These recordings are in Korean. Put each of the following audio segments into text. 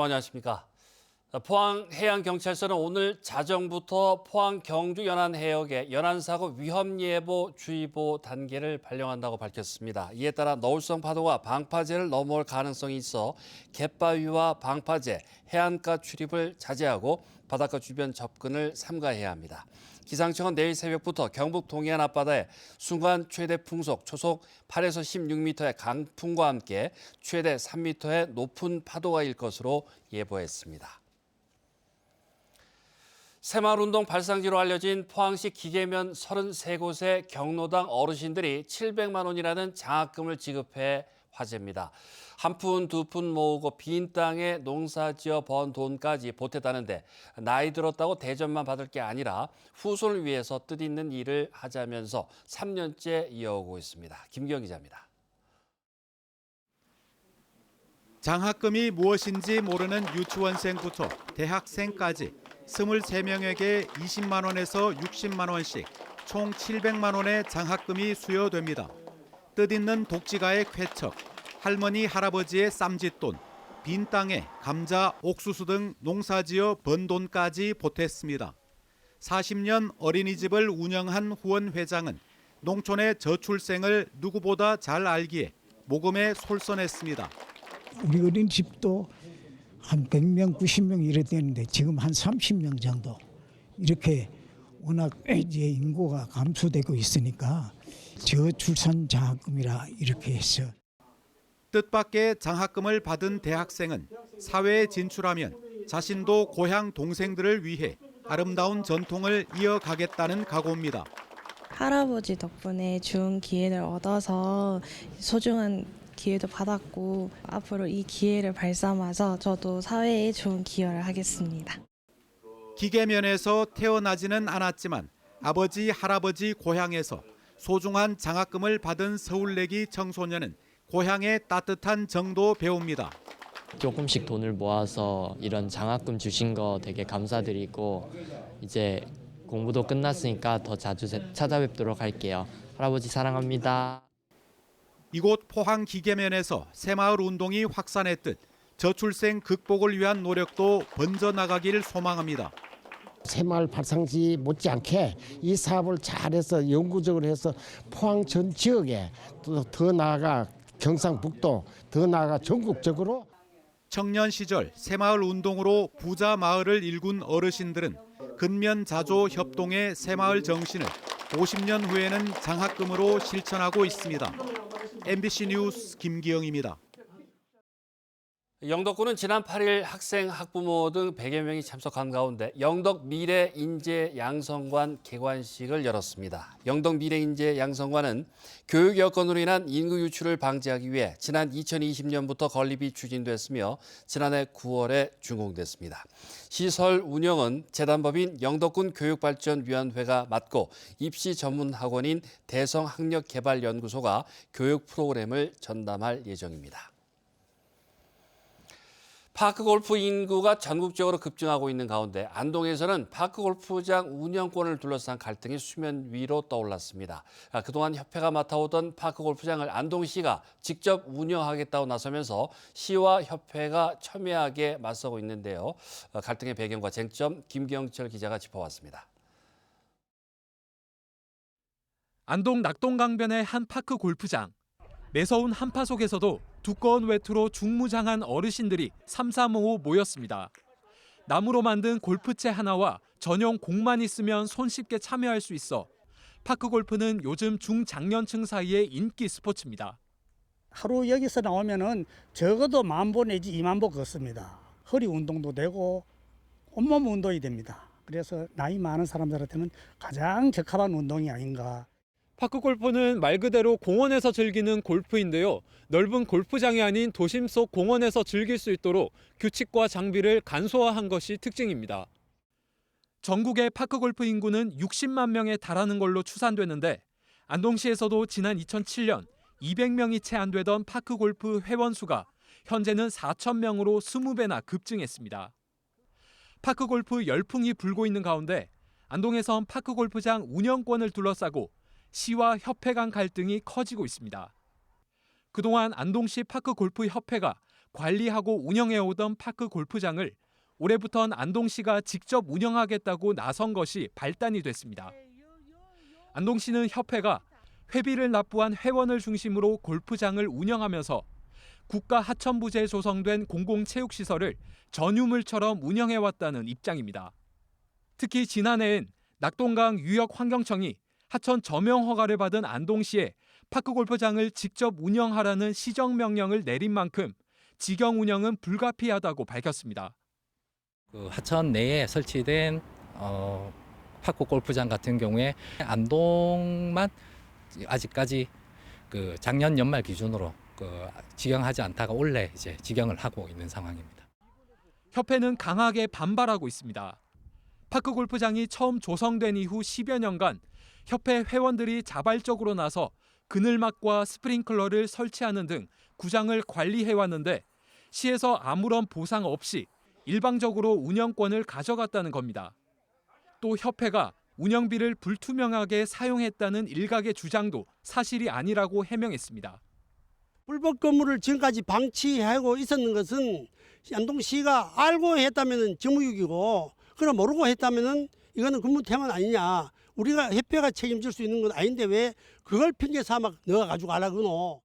안녕하십니까. 포항해양경찰서는 오늘 자정부터 포항 경주 연안해역에 연안사고 위험예보주의보 단계를 발령한다고 밝혔습니다. 이에 따라 너울성 파도가 방파제를 넘어올 가능성이 있어 갯바위와 방파제, 해안가 출입을 자제하고 바닷가 주변 접근을 삼가해야 합니다. 기상청은 내일 새벽부터 경북 동해안 앞바다에 순간 최대 풍속 초속 8에서 16m의 강풍과 함께 최대 3m의 높은 파도가 일 것으로 예보했습니다. 새마을운동 발상지로 알려진 포항시 기계면 33곳의 경로당 어르신들이 700만 원이라는 장학금을 지급해 화제입니다. 한 푼, 두 푼 모으고 빈 땅에 농사지어 번 돈까지 보탰다는데 나이 들었다고 대접만 받을 게 아니라 후손을 위해서 뜻있는 일을 하자면서 3년째 이어오고 있습니다. 김기영 기자입니다. 장학금이 무엇인지 모르는 유치원생부터 대학생까지 23명에게 20만 원에서 60만 원씩 총 700만 원의 장학금이 수여됩니다. 뜻있는 독지가의 쾌척, 할머니 할아버지의 쌈짓돈, 빈 땅에 감자, 옥수수 등 농사지어 번 돈까지 보탰습니다. 40년 어린이집을 운영한 후원 회장은 농촌의 저출생을 누구보다 잘 알기에 모금에 솔선했습니다. 우리 어린이집도 한 100명, 90명 이래 되는데 지금 한 30명 정도 이렇게 워낙 이제 인구가 감소되고 있으니까 저출산 장학금이라 이렇게 했어. 뜻밖의 장학금을 받은 대학생은 사회에 진출하면 자신도 고향 동생들을 위해 아름다운 전통을 이어가겠다는 각오입니다. 할아버지 덕분에 좋은 기회를 얻어서 소중한 기회도 받았고 앞으로 이 기회를 발삼아서 저도 사회에 좋은 기여를 하겠습니다. 기계면에서 태어나지는 않았지만 아버지, 할아버지 고향에서 소중한 장학금을 받은 서울내기 청소년은 고향의 따뜻한 정도 배웁니다. 조금씩 돈을 모아서 이런 장학금 주신 거 되게 감사드리고 이제 공부도 끝났으니까 더 자주 찾아뵙도록 할게요. 할아버지 사랑합니다. 이곳 포항 기계면에서 새마을 운동이 확산했듯 저출생 극복을 위한 노력도 번져나가길 소망합니다. 새마을 발상지 못지않게 이 사업을 잘해서 영구적으로 해서 포항 전 지역에 또 더 나아가 경상북도, 더 나아가 전국적으로. 청년 시절 새마을 운동으로 부자 마을을 일군 어르신들은 근면자조 협동의 새마을 정신을 50년 후에는 장학금으로 실천하고 있습니다. MBC 뉴스 김기영입니다. 영덕군은 지난 8일 학생, 학부모 등 100여 명이 참석한 가운데 영덕 미래인재양성관 개관식을 열었습니다. 영덕 미래인재양성관은 교육 여건으로 인한 인구 유출을 방지하기 위해 지난 2020년부터 건립이 추진됐으며 지난해 9월에 준공됐습니다. 시설 운영은 재단법인 영덕군 교육발전위원회가 맡고 입시 전문 학원인 대성학력개발연구소가 교육 프로그램을 전담할 예정입니다. 파크골프 인구가 전국적으로 급증하고 있는 가운데 안동에서는 파크골프장 운영권을 둘러싼 갈등이 수면 위로 떠올랐습니다. 그동안 협회가 맡아오던 파크골프장을 안동시가 직접 운영하겠다고 나서면서 시와 협회가 첨예하게 맞서고 있는데요. 갈등의 배경과 쟁점 김경철 기자가 짚어왔습니다. 안동 낙동강변의 한 파크 골프장. 매서운 한파 속에서도 두꺼운 외투로 중무장한 어르신들이 삼삼오오 모였습니다. 나무로 만든 골프채 하나와 전용 공만 있으면 손쉽게 참여할 수 있어 파크 골프는 요즘 중장년층 사이의 인기 스포츠입니다. 하루 여기서 나오면은 적어도 10,000보 내지 20,000보 걷습니다. 허리 운동도 되고 온몸 운동이 됩니다. 그래서 나이 많은 사람들한테는 가장 적합한 운동이 아닌가. 파크 골프는 말 그대로 공원에서 즐기는 골프인데요. 넓은 골프장이 아닌 도심 속 공원에서 즐길 수 있도록 규칙과 장비를 간소화한 것이 특징입니다. 전국의 파크 골프 인구는 60만 명에 달하는 걸로 추산되는데 안동시에서도 지난 2007년 200명이 채 안 되던 파크 골프 회원 수가 현재는 4,000명으로 20배나 급증했습니다. 파크 골프 열풍이 불고 있는 가운데 안동에선 파크 골프장 운영권을 둘러싸고 시와 협회 간 갈등이 커지고 있습니다. 그동안 안동시 파크 골프 협회가 관리하고 운영해오던 파크 골프장을 올해부터는 안동시가 직접 운영하겠다고 나선 것이 발단이 됐습니다. 안동시는 협회가 회비를 납부한 회원을 중심으로 골프장을 운영하면서 국가 하천부지에 조성된 공공체육시설을 전유물처럼 운영해왔다는 입장입니다. 특히 지난해엔 낙동강 유역환경청이 하천 점용 허가를 받은 안동시에 파크 골프장을 직접 운영하라는 시정명령을 내린 만큼 직영 운영은 불가피하다고 밝혔습니다. 그 하천 내에 설치된 파크 골프장 같은 경우에 안동만 아직까지 그 작년 연말 기준으로 직영하지 않다가 올해 이제 직영을 하고 있는 상황입니다. 협회는 강하게 반발하고 있습니다. 파크 골프장이 처음 조성된 이후 10여 년간 협회 회원들이 자발적으로 나서 그늘막과 스프링클러를 설치하는 등 구장을 관리해왔는데 시에서 아무런 보상 없이 일방적으로 운영권을 가져갔다는 겁니다. 또 협회가 운영비를 불투명하게 사용했다는 일각의 주장도 사실이 아니라고 해명했습니다. 불법 건물을 지금까지 방치하고 있었는 것은 안동시가 알고 했다면 정무유기고 그럼 모르고 했다면 이거는 근무태만 아니냐. 우리가 협회가 책임질 수 있는 건 아닌데 왜 그걸 핑계 삼아 넣어가지고 하라고노.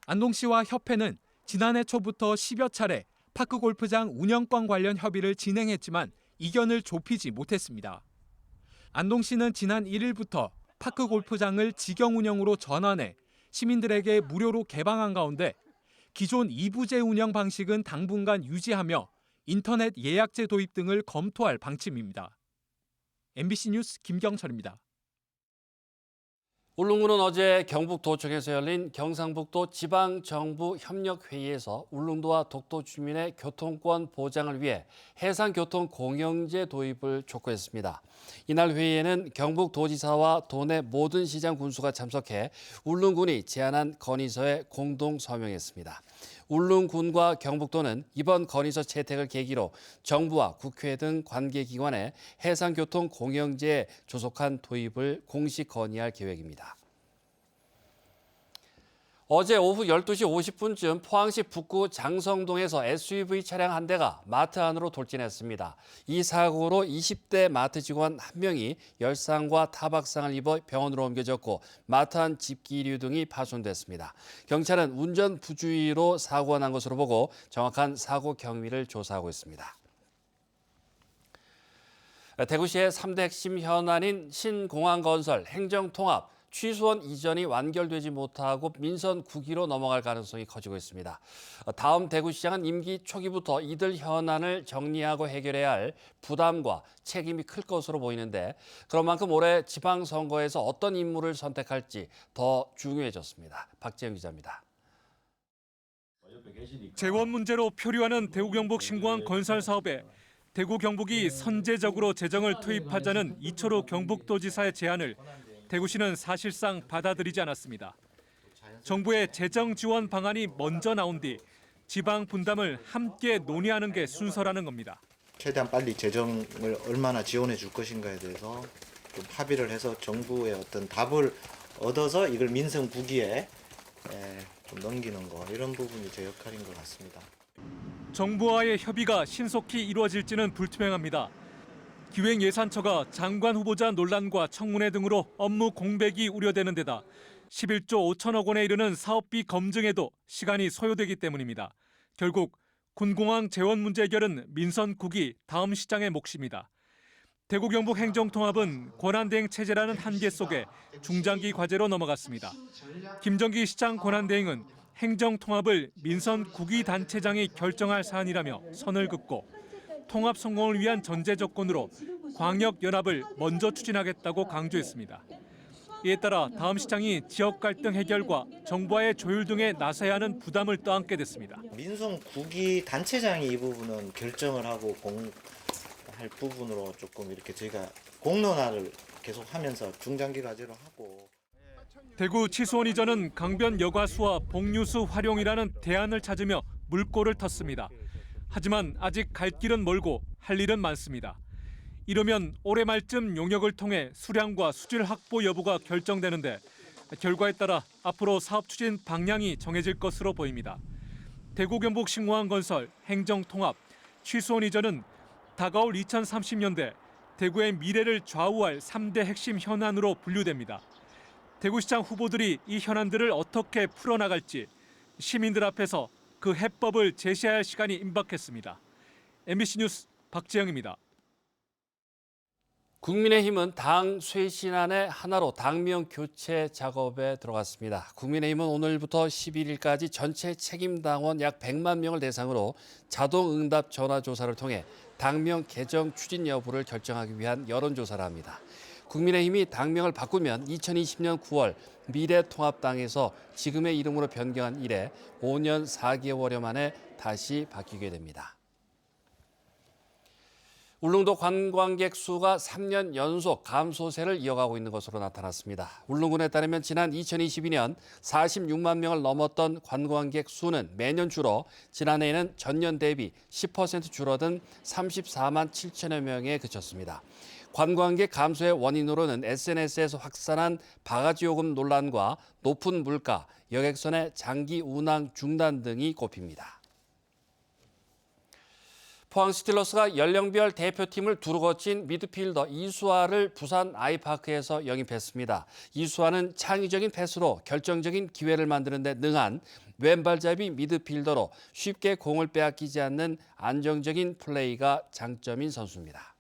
안동시와 협회는 지난해 초부터 10여 차례 파크 골프장 운영권 관련 협의를 진행했지만 이견을 좁히지 못했습니다. 안동시는 지난 1일부터 파크 골프장을 직영 운영으로 전환해 시민들에게 무료로 개방한 가운데 기존 2부제 운영 방식은 당분간 유지하며 인터넷 예약제 도입 등을 검토할 방침입니다. MBC 뉴스 김경철입니다. 울릉군은 어제 경북도청에서 열린 경상북도 지방정부협력회의에서 울릉도와 독도 주민의 교통권 보장을 위해 해상교통공영제 도입을 촉구했습니다. 이날 회의에는 경북도지사와 도내 모든 시장 군수가 참석해 울릉군이 제안한 건의서에 공동 서명했습니다. 울릉군과 경북도는 이번 건의서 채택을 계기로 정부와 국회 등 관계기관에 해상교통공영제에 조속한 도입을 공식 건의할 계획입니다. 어제 오후 12시 50분쯤 포항시 북구 장성동에서 SUV 차량 한 대가 마트 안으로 돌진했습니다. 이 사고로 20대 마트 직원 1명이 열상과 타박상을 입어 병원으로 옮겨졌고 마트 안 집기류 등이 파손됐습니다. 경찰은 운전 부주의로 사고가 난 것으로 보고 정확한 사고 경위를 조사하고 있습니다. 대구시의 3대 핵심 현안인 신공항건설, 행정통합, 취소원 이전이 완결되지 못하고 민선 9기로 넘어갈 가능성이 커지고 있습니다. 다음 대구시장은 임기 초기부터 이들 현안을 정리하고 해결해야 할 부담과 책임이 클 것으로 보이는데 그런 만큼 올해 지방선거에서 어떤 인물을 선택할지 더 중요해졌습니다. 박재영 기자입니다. 재원 문제로 표류하는 대구 경북 신공항 건설 사업에 대구 경북이 선제적으로 재정을 투입하자는 이철호 경북도지사의 제안을 대구시는 사실상 받아들이지 않았습니다. 정부의 재정 지원 방안이 먼저 나온 뒤 지방 분담을 함께 논의하는 게 순서라는 겁니다. 최대한 빨리 재정을 얼마나 지원해 줄 것인가에 대해서 좀 합의를 해서 정부의 어떤 답을 얻어서 이걸 민선 9기에 좀 넘기는 거, 이런 부분이 제 역할인 것 같습니다. 정부와의 협의가 신속히 이루어질지는 불투명합니다. 기획예산처가 장관 후보자 논란과 청문회 등으로 업무 공백이 우려되는 데다 11조 5천억 원에 이르는 사업비 검증에도 시간이 소요되기 때문입니다. 결국 군공항 재원 문제 해결은 민선 9기 다음 시장의 몫입니다. 대구 경북 행정통합은 권한대행 체제라는 한계 속에 중장기 과제로 넘어갔습니다. 김정기 시장 권한대행은 행정통합을 민선 9기 단체장이 결정할 사안이라며 선을 긋고 통합 성공을 위한 전제 조건으로 광역연합을 먼저 추진하겠다고 강조했습니다. 이에 따라 다음 시장이 지역 갈등 해결과 정부와의 조율 등에 나서야 하는 부담을 떠안게 됐습니다. 민선 9기 단체장이 이 부분은 결정을 하고 할 부분으로 조금 이렇게 저희가 공론화를 계속하면서 중장기 과제로 하고. 대구 치수원 이전은 강변 여과수와 복류수 활용이라는 대안을 찾으며 물꼬를 텄습니다. 하지만 아직 갈 길은 멀고 할 일은 많습니다. 이러면 올해 말쯤 용역을 통해 수량과 수질 확보 여부가 결정되는데 결과에 따라 앞으로 사업 추진 방향이 정해질 것으로 보입니다. 대구 경북 신공항건설, 행정통합, 취수원 이전은 다가올 2030년대 대구의 미래를 좌우할 3대 핵심 현안으로 분류됩니다. 대구시장 후보들이 이 현안들을 어떻게 풀어나갈지 시민들 앞에서 그 해법을 제시할 시간이 임박했습니다. MBC 뉴스 박재영입니다. 국민의힘은 당 쇄신안의 하나로 당명 교체 작업에 들어갔습니다. 국민의힘은 오늘부터 11일까지 전체 책임당원 약 100만 명을 대상으로 자동응답 전화조사를 통해 당명 개정 추진 여부를 결정하기 위한 여론조사를 합니다. 국민의힘이 당명을 바꾸면 2020년 9월 미래통합당에서 지금의 이름으로 변경한 이래 5년 4개월여 만에 다시 바뀌게 됩니다. 울릉도 관광객 수가 3년 연속 감소세를 이어가고 있는 것으로 나타났습니다. 울릉군에 따르면 지난 2022년 46만 명을 넘었던 관광객 수는 매년 줄어 지난해에는 전년 대비 10% 줄어든 34만 7천여 명에 그쳤습니다. 관광객 감소의 원인으로는 SNS에서 확산한 바가지 요금 논란과 높은 물가, 여객선의 장기 운항 중단 등이 꼽힙니다. 포항 스틸러스가 연령별 대표팀을 두루 거친 미드필더 이수아를 부산 아이파크에서 영입했습니다. 이수아는 창의적인 패스로 결정적인 기회를 만드는 데 능한 왼발잡이 미드필더로 쉽게 공을 빼앗기지 않는 안정적인 플레이가 장점인 선수입니다.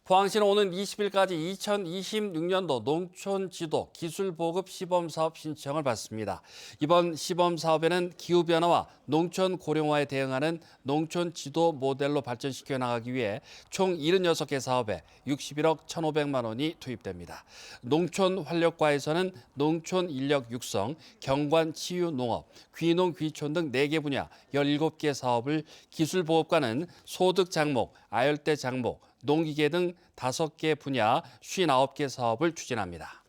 포항시는 오는 20일까지 2026년도 농촌지도 기술보급 시범사업 신청을 받습니다. 이번 시범사업에는 기후변화와 농촌 고령화에 대응하는 농촌지도 모델로 발전시켜 나가기 위해 총 76개 사업에 61억 1,500만 원이 투입됩니다. 농촌활력과에서는 농촌 인력 육성, 경관 치유 농업, 귀농 귀촌 등 4개 분야 17개 사업을, 기술보급과는 소득 장목, 아열대 장목, 농기계 등 5개 분야 59개 사업을 추진합니다.